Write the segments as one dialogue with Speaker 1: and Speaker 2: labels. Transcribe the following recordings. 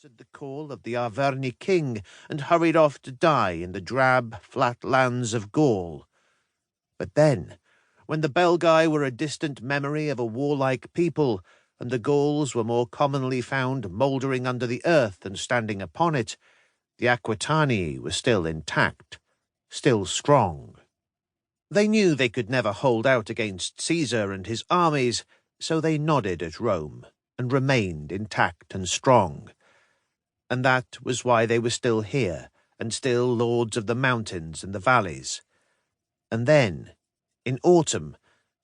Speaker 1: at the call of the Arverni king and hurried off to die in the drab, flat lands of Gaul. But then, when the Belgae were a distant memory of a warlike people, and the Gauls were more commonly found mouldering under the earth than standing upon it, the Aquitanii were still intact, still strong. They knew they could never hold out against Caesar and his armies, so they nodded at Rome and remained intact and strong. And that was why they were still here, and still lords of the mountains and the valleys. And then, in autumn,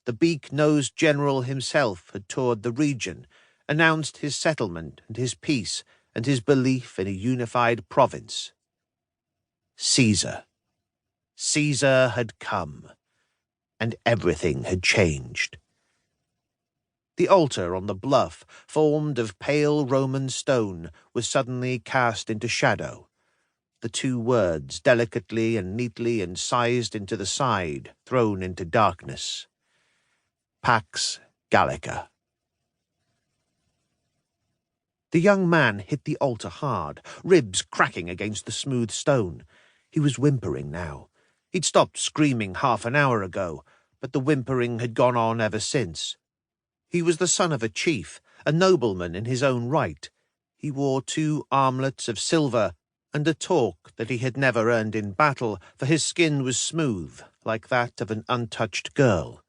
Speaker 1: the beak-nosed general himself had toured the region, announced his settlement and his peace and his belief in a unified province. Caesar. Caesar had come, and everything had changed. The altar on the bluff, formed of pale Roman stone, was suddenly cast into shadow. The two words, delicately and neatly incised into the side, thrown into darkness. Pax Gallica. The young man hit the altar hard, ribs cracking against the smooth stone. He was whimpering now. He'd stopped screaming half an hour ago, but the whimpering had gone on ever since. He was the son of a chief, a nobleman in his own right. He wore 2 armlets of silver and a torque that he had never earned in battle, for his skin was smooth, like that of an untouched girl.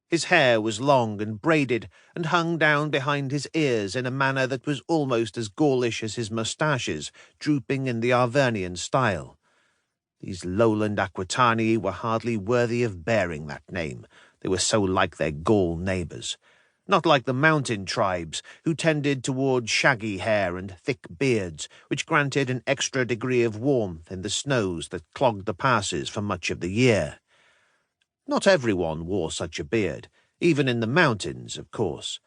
Speaker 1: His hair was long and braided, and hung down behind his ears in a manner that was almost as Gaulish as his moustaches, drooping in the Arvernian style. These lowland Aquitanii were hardly worthy of bearing that name. They were so like their Gaul neighbours. Not like the mountain tribes, who tended toward shaggy hair and thick beards, which granted an extra degree of warmth in the snows that clogged the passes for much of the year. Not everyone wore such a beard, even in the mountains, of course,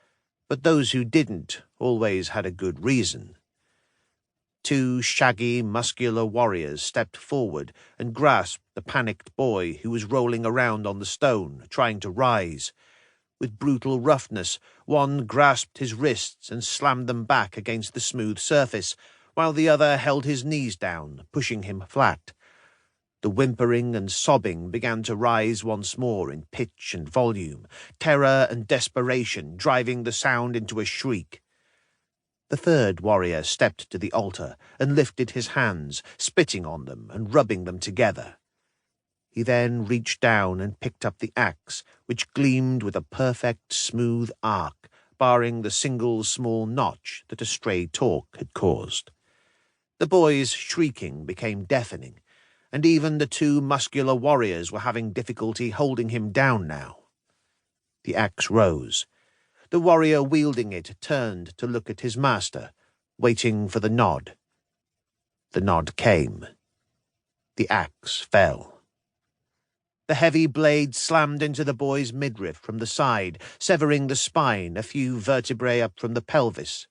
Speaker 1: but those who didn't always had a good reason. 2 shaggy, muscular warriors stepped forward and grasped the panicked boy who was rolling around on the stone, trying to rise. With brutal roughness, one grasped his wrists and slammed them back against the smooth surface, while the other held his knees down, pushing him flat. The whimpering and sobbing began to rise once more in pitch and volume, terror and desperation driving the sound into a shriek. The third warrior stepped to the altar and lifted his hands, spitting on them and rubbing them together. He then reached down and picked up the axe, which gleamed with a perfect, smooth arc, barring the single small notch that a stray torque had caused. The boy's shrieking became deafening, and even the 2 muscular warriors were having difficulty holding him down now. The axe rose. The warrior wielding it turned to look at his master, waiting for the nod. The nod came. The axe fell. The heavy blade slammed into the boy's midriff from the side, severing the spine a few vertebrae up from the pelvis.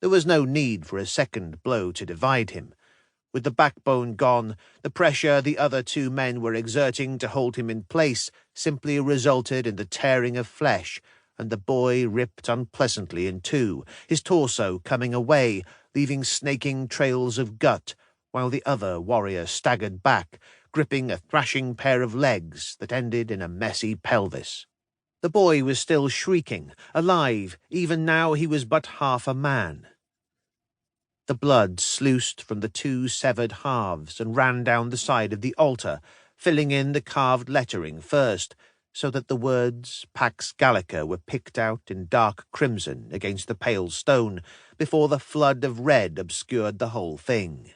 Speaker 1: There was no need for a second blow to divide him. With the backbone gone, the pressure the other 2 men were exerting to hold him in place simply resulted in the tearing of flesh, and the boy ripped unpleasantly in 2, his torso coming away, leaving snaking trails of gut, while the other warrior staggered back, gripping a thrashing pair of legs that ended in a messy pelvis. The boy was still shrieking, alive, even now he was but half a man. The blood sluiced from the 2 severed halves and ran down the side of the altar, filling in the carved lettering first, so that the words Pax Gallica were picked out in dark crimson against the pale stone, before the flood of red obscured the whole thing.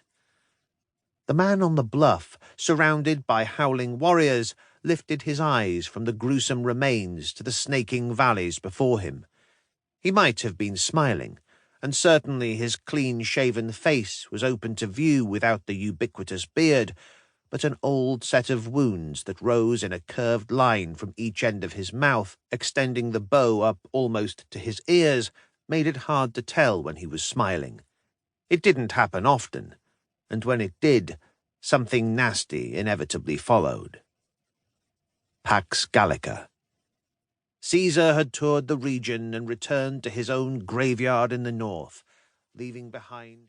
Speaker 1: The man on the bluff, surrounded by howling warriors, lifted his eyes from the gruesome remains to the snaking valleys before him. He might have been smiling, and certainly his clean-shaven face was open to view without the ubiquitous beard, but an old set of wounds that rose in a curved line from each end of his mouth, extending the bow up almost to his ears, made it hard to tell when he was smiling. It didn't happen often, and when it did, something nasty inevitably followed. Pax Gallica. Caesar had toured the region and returned to his own graveyard in the north, leaving behind